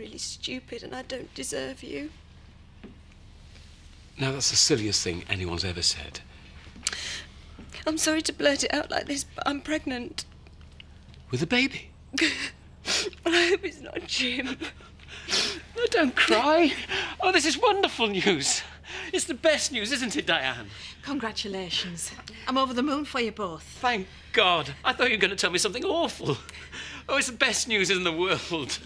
really stupid and I don't deserve you. Now, that's the silliest thing anyone's ever said. I'm sorry to blurt it out like this, but I'm pregnant. With a baby? I hope it's not Jim. Oh, don't cry. Oh, this is wonderful news. It's the best news, isn't it, Diane? Congratulations. I'm over the moon for you both. Thank God. I thought you were going to tell me something awful. Oh, it's the best news in the world.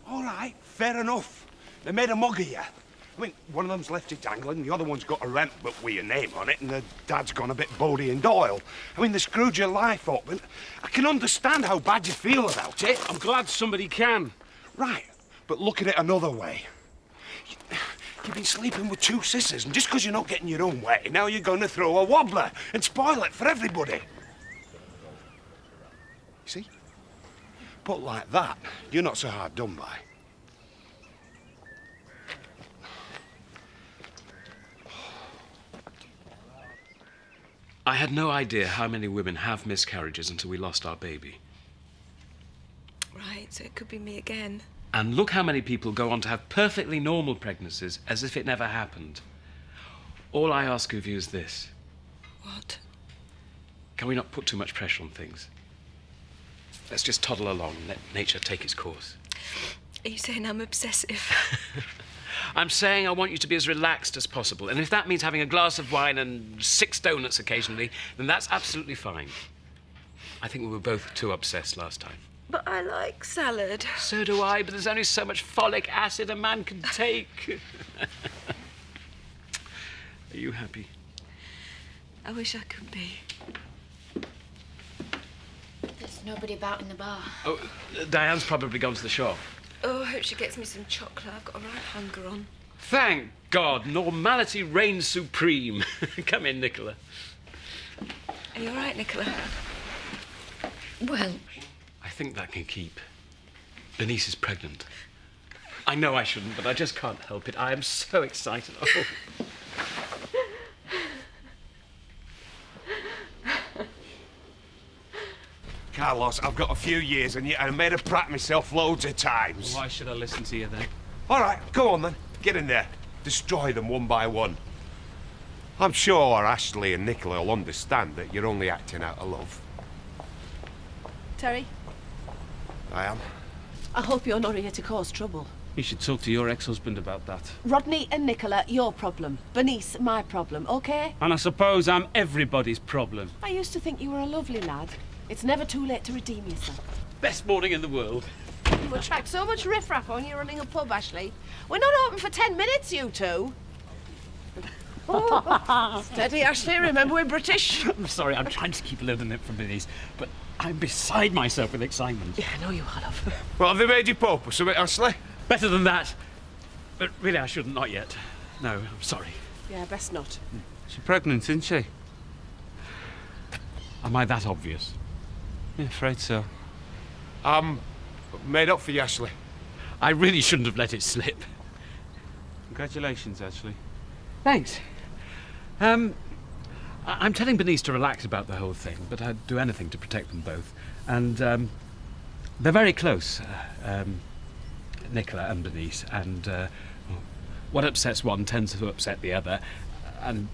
All right, fair enough. They made a mug of you. I mean, one of them's left it dangling, the other one's got a rent book with your name on it, and the dad's gone a bit Bodie and Doyle. I mean, they screwed your life up, and I can understand how bad you feel about it. I'm glad somebody can. Right, but look at it another way. You've been sleeping with two sisters, and just because you're not getting your own way, now you're going to throw a wobbler and spoil it for everybody. You see? Put like that, you're not so hard done by. I had no idea how many women have miscarriages until we lost our baby. Right, so it could be me again. And look how many people go on to have perfectly normal pregnancies as if it never happened. All I ask of you is this. What? Can we not put too much pressure on things? Let's just toddle along and let nature take its course. Are you saying I'm obsessive? I'm saying I want you to be as relaxed as possible, and if that means having a glass of wine and 6 donuts occasionally, then that's absolutely fine. I think we were both too obsessed last time. But I like salad. So do I, but there's only so much folic acid a man can take. Are you happy? I wish I could be. There's nobody about in the bar. Oh, Diane's probably gone to the shop. Oh, I hope she gets me some chocolate. I've got a right hunger on. Thank God, normality reigns supreme. Come in, Nicola. Are you all right, Nicola? Well, I think that can keep. Bernice is pregnant. I know I shouldn't, but I just can't help it. I am so excited. Oh. Carlos, I've got a few years and I made a prat myself loads of times. Why should I listen to you then? All right, go on then. Get in there. Destroy them one by one. I'm sure Ashley and Nicola will understand that you're only acting out of love. Terry, I am. I hope you're not here to cause trouble. You should talk to your ex-husband about that. Rodney and Nicola, your problem. Bernice, my problem, OK? And I suppose I'm everybody's problem. I used to think you were a lovely lad. It's never too late to redeem yourself. Best morning in the world. You attract so much riffraff when you're running a pub, Ashley. We're not open for 10 minutes, you two. Oh. Steady, Ashley. Remember, we're British. I'm sorry, I'm trying to keep a little nip from Bernice, but I'm beside myself with excitement. Yeah, I know you are, love. Well, have they made you Pope or something, Ashley? Better than that. But really, I shouldn't, not yet. No, I'm sorry. Yeah, best not. She's pregnant, isn't she? Am I that obvious? Yeah, afraid so. I'm made up for you, Ashley. I really shouldn't have let it slip. Congratulations, Ashley. Thanks. I'm telling Bernice to relax about the whole thing, but I'd do anything to protect them both. And they're very close, Nicola and Bernice, and what upsets one tends to upset the other. And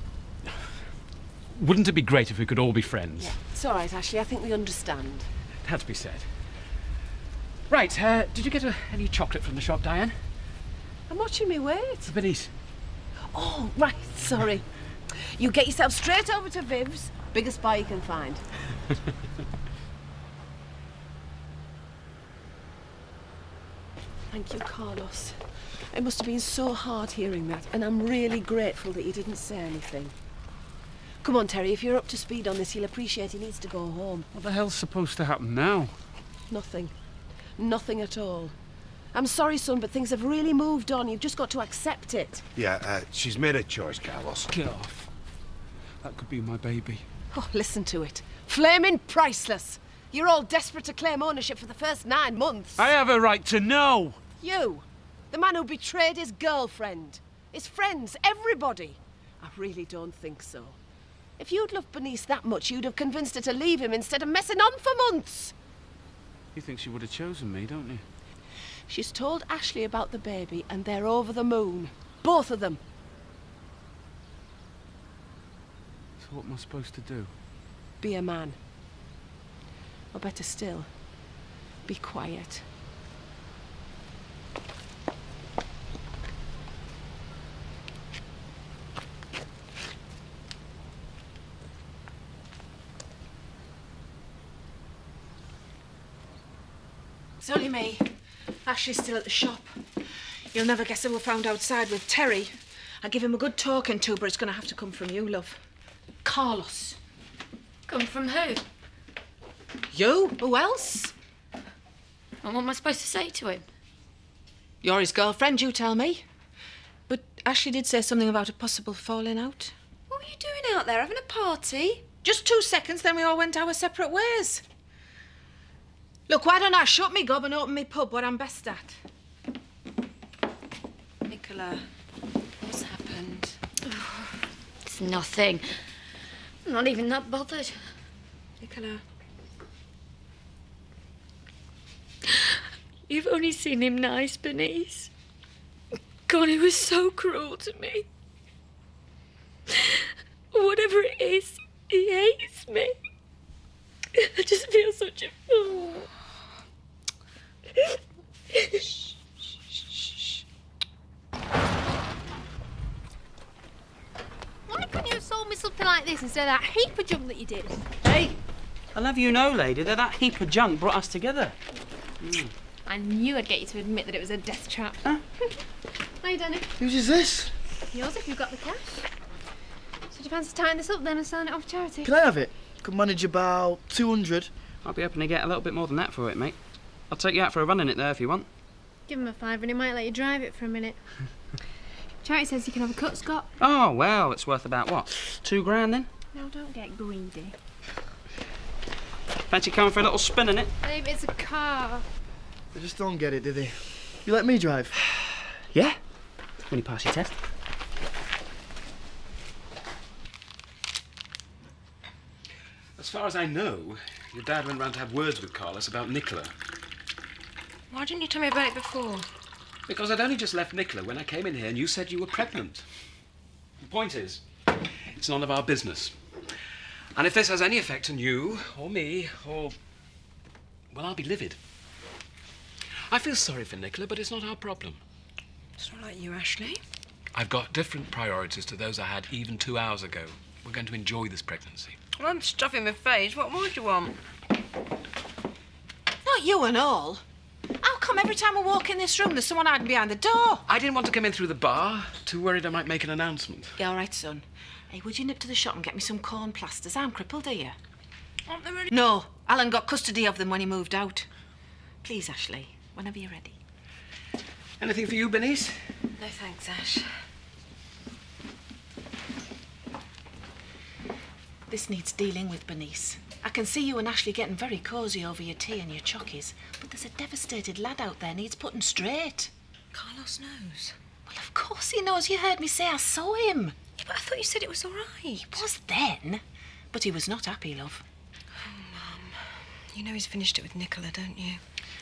wouldn't it be great if we could all be friends? Yeah, it's all right, Ashley. I think we understand. It had to be said. Right, did you get any chocolate from the shop, Diane? I'm watching me wait. Bernice. Oh, right, sorry. You get yourself straight over to Viv's. Biggest bar you can find. Thank you, Carlos. It must have been so hard hearing that, and I'm really grateful that you didn't say anything. Come on, Terry, if you're up to speed on this, he'll appreciate he needs to go home. What the hell's supposed to happen now? Nothing. Nothing at all. I'm sorry, son, but things have really moved on. You've just got to accept it. Yeah, she's made a choice, Carlos. Get off. That could be my baby. Oh, listen to it. Flaming priceless. You're all desperate to claim ownership for the first 9 months. I have a right to know. You, the man who betrayed his girlfriend, his friends, everybody. I really don't think so. If you'd loved Bernice that much, you'd have convinced her to leave him instead of messing on for months. You think she would have chosen me, don't you? She's told Ashley about the baby and they're over the moon. Both of them. So what am I supposed to do? Be a man. Or better still, be quiet. It's only me. Ashley's still at the shop. You'll never guess who we found outside with Terry. I give him a good talking to, but it's going to have to come from you, love. Carlos. Come from who? You? Who else? And what am I supposed to say to him? You're his girlfriend, you tell me. But Ashley did say something about a possible falling out. What were you doing out there, having a party? Just 2 seconds, then we all went our separate ways. Look, why don't I shut me gob and open me pub, what I'm best at? Nicola, what's happened? It's nothing. I'm not even that bothered. Nicola. You've only seen him nice, Bernice. God, he was so cruel to me. Whatever it is, he hates me. I just feel such a fool. Why couldn't you have sold me something like this instead of that heap of junk that you did? Hey, I'll have you know, lady, that that heap of junk brought us together. I knew I'd get you to admit that it was a death trap. Huh? Hi, Danny. Whose is this? Yours if you've got the cash. So do you fancy tying this up then and selling it off to charity? Can I have it? Could manage about 200. I'll be hoping to get a little bit more than that for it, mate. I'll take you out for a run in it there if you want. Give him a £5 and he might let you drive it for a minute. Charity says you can have a cut, Scott. Oh, well, it's worth about, what, £2 then? No, don't get greedy. Fancy coming for a little spin in it? Babe, it's a car. They just don't get it, do they? You let me drive? Yeah? When you pass your test. As far as I know, your dad went round to have words with Carlos about Nicola. Why didn't you tell me about it before? Because I'd only just left Nicola when I came in here and you said you were pregnant. The point is, it's none of our business. And if this has any effect on you, or me, or... well, I'll be livid. I feel sorry for Nicola, but it's not our problem. It's not like you, Ashley. I've got different priorities to those I had even 2 hours ago. We're going to enjoy this pregnancy. Well, I'm stuffing my face. What more do you want? Not you and all. How come every time I walk in this room there's someone hiding behind the door? I didn't want to come in through the bar. Too worried I might make an announcement. Yeah, all right, son. Hey, would you nip to the shop and get me some corn plasters? I'm crippled, are you? Aren't they ready? No, Alan got custody of them when he moved out. Please, Ashley, whenever you're ready. Anything for you, Bernice? No thanks, Ash. This needs dealing with, Bernice. I can see you and Ashley getting very cosy over your tea and your chockies, but there's a devastated lad out there needs putting straight. Carlos knows. Well, of course he knows. You heard me say I saw him. Yeah, but I thought you said it was all right. He was then, but he was not happy, love. Oh, Mum. You know he's finished it with Nicola, don't you?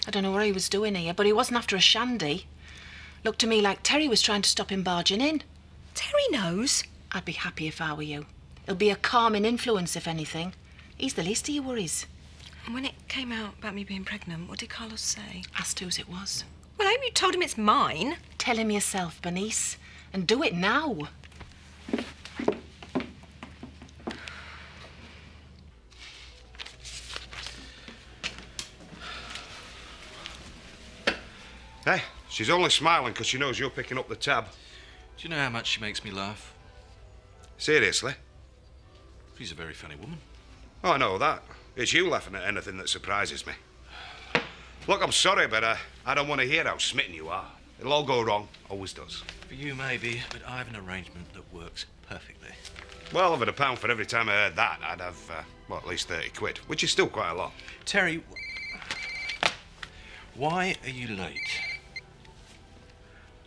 I don't know what he was doing here, but he wasn't after a shandy. Looked to me like Terry was trying to stop him barging in. Terry knows. I'd be happy if I were you. It'll be a calming influence, if anything. He's the least of your worries. And when it came out about me being pregnant, what did Carlos say? Asked whose it was. Well, I hope you told him it's mine. Tell him yourself, Bernice. And do it now. Hey, she's only smiling because she knows you're picking up the tab. Do you know how much she makes me laugh? Seriously? She's a very funny woman. Oh, I know that. It's you laughing at anything that surprises me. Look, I'm sorry, but I don't want to hear how smitten you are. It'll all go wrong. Always does. For you, maybe, but I have an arrangement that works perfectly. Well, if I'd £1 for every time I heard that, I'd have, well, at least 30 quid, which is still quite a lot. Terry, why are you late?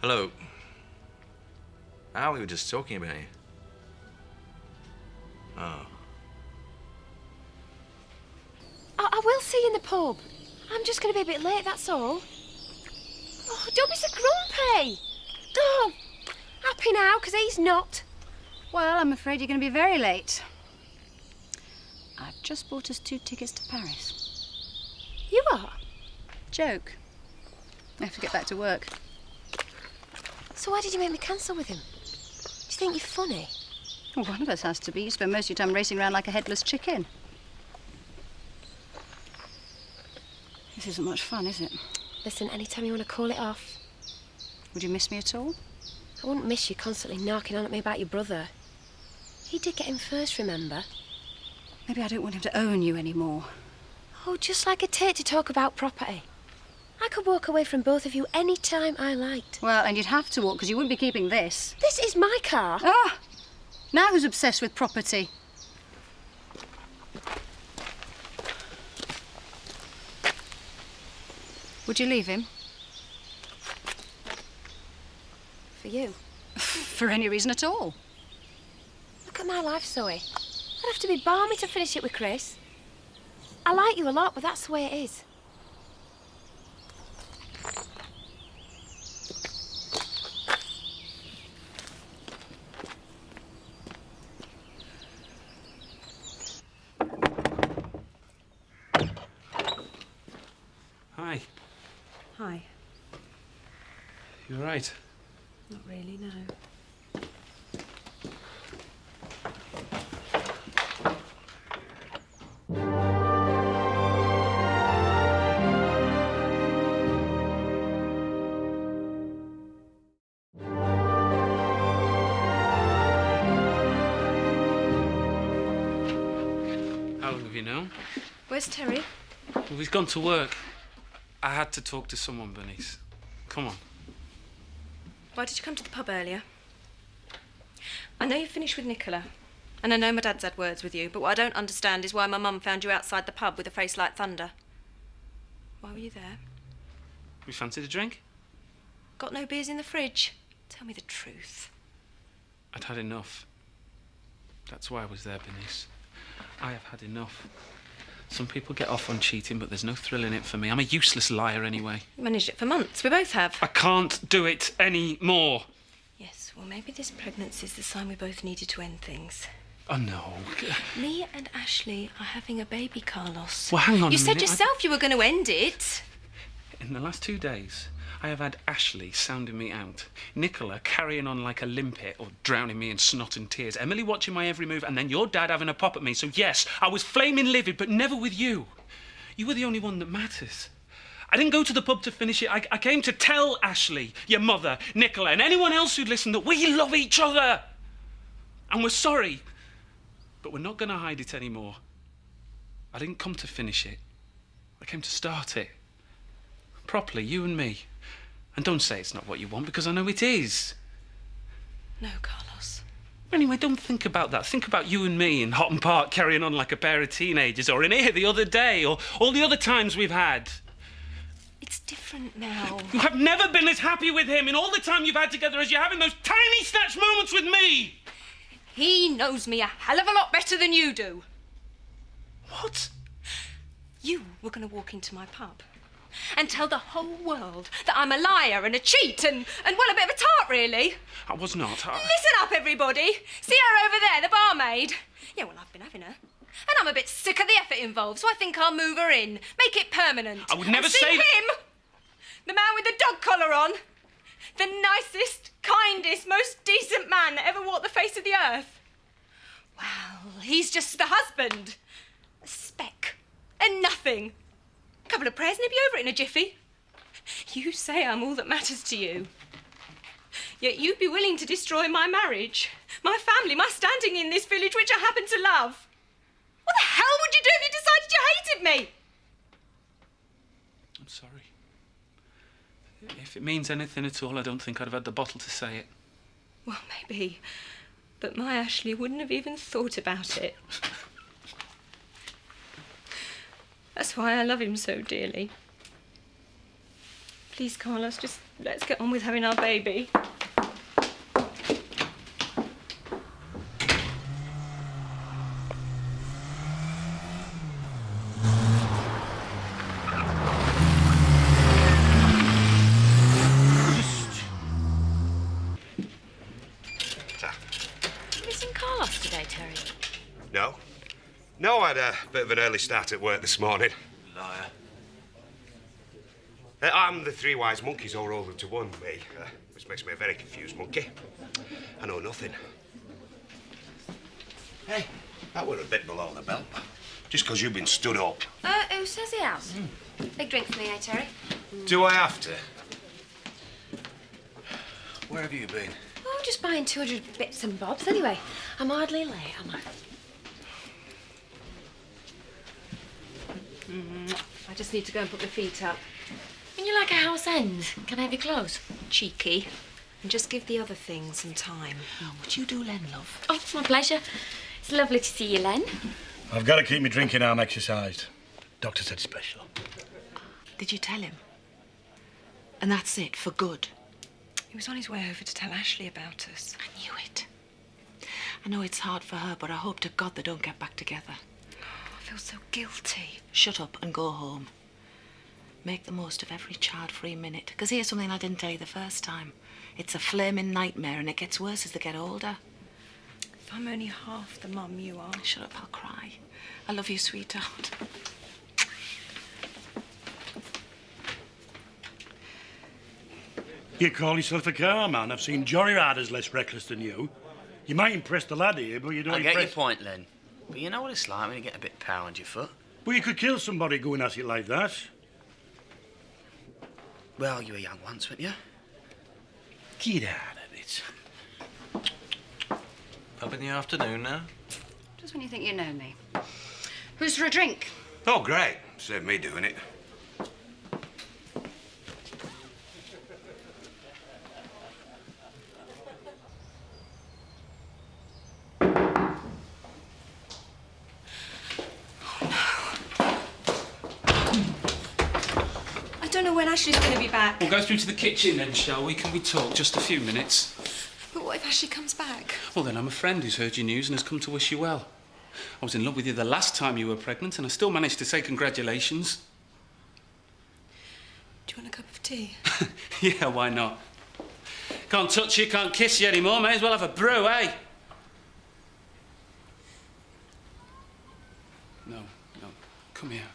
Hello. Ah, we were just talking about you. Oh. I will see you in the pub. I'm just going to be a bit late, that's all. Oh, don't be so grumpy. Oh, happy now, because he's not. Well, I'm afraid you're going to be very late. I've just bought us 2 tickets to Paris. You are? Joke. I have to get back to work. So why did you make me cancel with him? Do you think you're funny? Well, one of us has to be. You spend most of your time racing around like a headless chicken. This isn't much fun, is it? Listen, anytime you want to call it off. Would you miss me at all? I wouldn't miss you constantly knocking on at me about your brother. He did get him first, remember? Maybe I don't want him to own you anymore. Oh, just like a take to talk about property. I could walk away from both of you any time I liked. Well, and you'd have to walk, because you wouldn't be keeping this. This is my car. Ah! Now who's obsessed with property? Would you leave him? For you. For any reason at all. Look at my life, Zoe. I'd have to be balmy to finish it with Chris. I like you a lot, but that's the way it is. Hi. Hi. You all right? Not really, no. How long have you known? Where's Terry? Well, he's gone to work. I had to talk to someone, Bernice. Come on. Why did you come to the pub earlier? I know you finished with Nicola, and I know my dad's had words with you, but what I don't understand is why my mum found you outside the pub with a face like thunder. Why were you there? We fancied a drink? Got no beers in the fridge? Tell me the truth. I'd had enough. That's why I was there, Bernice. I have had enough. Some people get off on cheating, but there's no thrill in it for me. I'm a useless liar anyway. You managed it for months. We both have. I can't do it anymore. Yes, well, maybe this pregnancy's the sign we both needed to end things. Oh, no. Me and Ashley are having a baby, Carlos. Well, hang on You a said minute. yourself you were going to end it. In the last 2 days, I have had Ashley sounding me out, Nicola carrying on like a limpet or drowning me in snot and tears, Emily watching my every move, and then your dad having a pop at me. So yes, I was flaming livid, but never with you. You were the only one that matters. I didn't go to the pub to finish it. I came to tell Ashley, your mother, Nicola, and anyone else who'd listen that we love each other. And we're sorry, but we're not going to hide it anymore. I didn't come to finish it. I came to start it. Properly, you and me. And don't say it's not what you want, because I know it is. No, Carlos. Anyway, don't think about that. Think about you and me in Houghton Park carrying on like a pair of teenagers, or in here the other day, or all the other times we've had. It's different now. You have never been as happy with him in all the time you've had together as you have in those tiny snatch moments with me. He knows me a hell of a lot better than you do. What? You were going to walk into my pub and tell the whole world that I'm a liar and a cheat and well, a bit of a tart, really. I was not. Listen up, everybody. See her over there, the barmaid? Yeah, well, I've been having her. And I'm a bit sick of the effort involved, so I think I'll move her in. Make it permanent. I would never and see say... him! The man with the dog collar on. The nicest, kindest, most decent man that ever walked the face of the earth. Well, he's just the husband. A speck. And nothing. A couple of prayers and he'll be over it in a jiffy. You say I'm all that matters to you. Yet you'd be willing to destroy my marriage, my family, my standing in this village, which I happen to love. What the hell would you do if you decided you hated me? I'm sorry. If it means anything at all, I don't think I'd have had the bottle to say it. Well, maybe. But my Ashley wouldn't have even thought about it. That's why I love him so dearly. Please, Carlos, just let's get on with having our baby. Terry? No. No, I had a bit of an early start at work this morning. Liar. I'm the three wise monkeys all rolled into one, me. Which makes me a very confused monkey. I know nothing. Hey, that were a bit below the belt. Just because you've been stood up. Who says he has? Big drink for me, eh, Terry? Do I have to? Where have you been? Oh, just buying 200 bits and bobs. Anyway, I'm hardly late, am I? I just need to go and put my feet up. When you like a house end, can I have your clothes? Cheeky. And just give the other thing some time. Would you do, Len, love? Oh, my pleasure. It's lovely to see you, Len. I've got to keep my drinking arm exercised. Doctor said special. Did you tell him? And that's it, for good? He was on his way over to tell Ashley about us. I knew it. I know it's hard for her, but I hope to God they don't get back together. I feel so guilty. Shut up and go home. Make the most of every child-free minute. Because here's something I didn't tell you the first time. It's a flaming nightmare, and it gets worse as they get older. If I'm only half the mum you are. Shut up, I'll cry. I love you, sweetheart. You call yourself a car man? I've seen joyriders less reckless than you. You might impress the lad here, but you don't I impress... get your point, Len. But you know what it's like when you get a bit of power under your foot? Well, you could kill somebody going at it like that. Well, you were young once, weren't you? Get out of it. Up in the afternoon now? Just when you think you know me. Who's for a drink? Oh, great. Save me doing it. I don't know when Ashley's going to be back. We'll go through to the kitchen then, shall we? Can we talk just a few minutes? But what if Ashley comes back? Well, then I'm a friend who's heard your news and has come to wish you well. I was in love with you the last time you were pregnant, and I still managed to say congratulations. Do you want a cup of tea? Yeah, why not? Can't touch you, can't kiss you anymore. May as well have a brew, eh? No, no. Come here.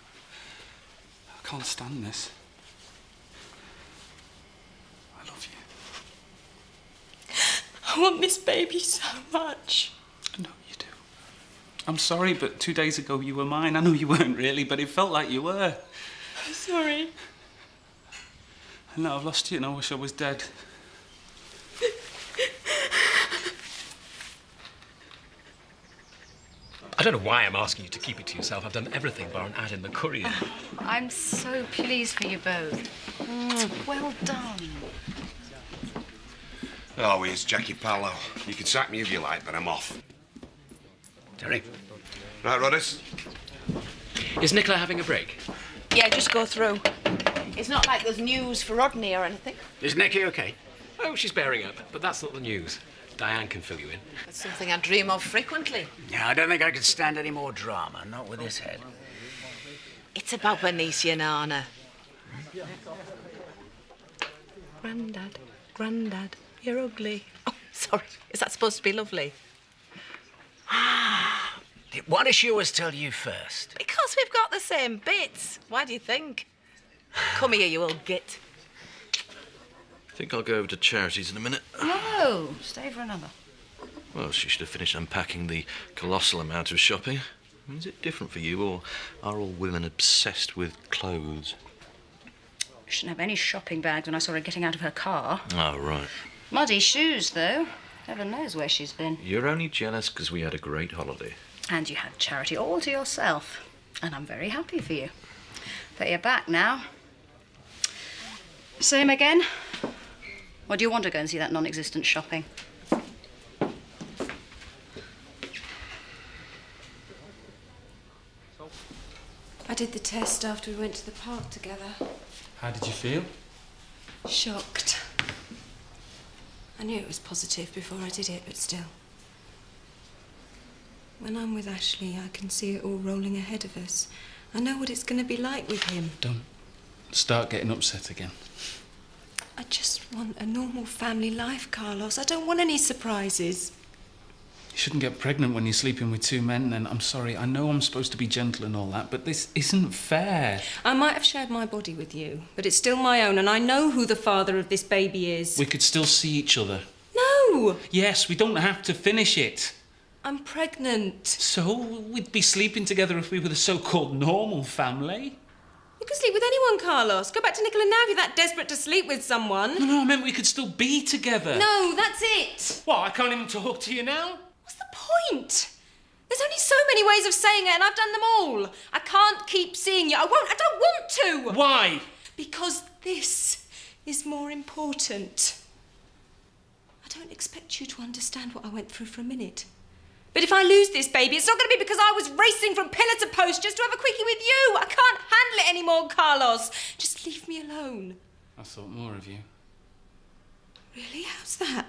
I can't stand this. I love you. I want this baby so much. I know you do. I'm sorry, but 2 days ago you were mine. I know you weren't really, but it felt like you were. I'm sorry. And now I've lost you and I wish I was dead. I don't know why I'm asking you to keep it to yourself. I've done everything bar an ad in the Courier. I'm so pleased for you both. Well done. Oh, here's Jackie Pallow. You can sack me if you like, but I'm off. Terry. Right, Rodders? Is Nicola having a break? Yeah, just go through. It's not like there's news for Rodney or anything. Is Nicky okay? Oh, she's bearing up, but that's not the news. Diane can fill you in. That's something I dream of frequently. Yeah, I don't think I could stand any more drama, not with this head. It's about Benicia and Anna. Grandad, Grandad, you're ugly. Oh, sorry. Is that supposed to be lovely? What did she always tell you first? Because we've got the same bits. Why do you think? Come here, you old git. I think I'll go over to Charities in a minute. No, stay for another. Well, she should have finished unpacking the colossal amount of shopping. Is it different for you, or are all women obsessed with clothes? She didn't have any shopping bags when I saw her getting out of her car. Oh, right. Muddy shoes, though. Heaven knows where she's been. You're only jealous because we had a great holiday. And you had Charity all to yourself. And I'm very happy for you. But you're back now. Same again? Or do you want to go and see that non-existent shopping? I did the test after we went to the park together. How did you feel? Shocked. I knew it was positive before I did it, but still. When I'm with Ashley, I can see it all rolling ahead of us. I know what it's going to be like with him. Don't start getting upset again. I just want a normal family life, Carlos. I don't want any surprises. You shouldn't get pregnant when you're sleeping with two men, then. I'm sorry, I know I'm supposed to be gentle and all that, but this isn't fair. I might have shared my body with you, but it's still my own, and I know who the father of this baby is. We could still see each other. No! Yes, we don't have to finish it. I'm pregnant. So, we'd be sleeping together if we were the so-called normal family. You can sleep with anyone, Carlos. Go back to Nicola now if you're that desperate to sleep with someone. No, I meant we could still be together. No, that's it. What, I can't even talk to you now? What's the point? There's only so many ways of saying it, and I've done them all. I can't keep seeing you. I don't want to. Why? Because this is more important. I don't expect you to understand what I went through for a minute. But if I lose this baby, it's not going to be because I was racing from pillar to post just to have a quickie with you. I can't handle it anymore, Carlos. Just leave me alone. I thought more of you. Really? How's that?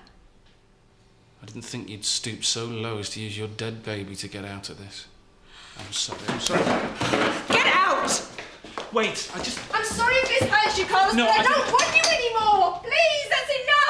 I didn't think you'd stoop so low as to use your dead baby to get out of this. I'm sorry. Get out! Wait, I'm sorry if this hurts you, Carlos, No, but I I don't want you anymore. Please, that's enough.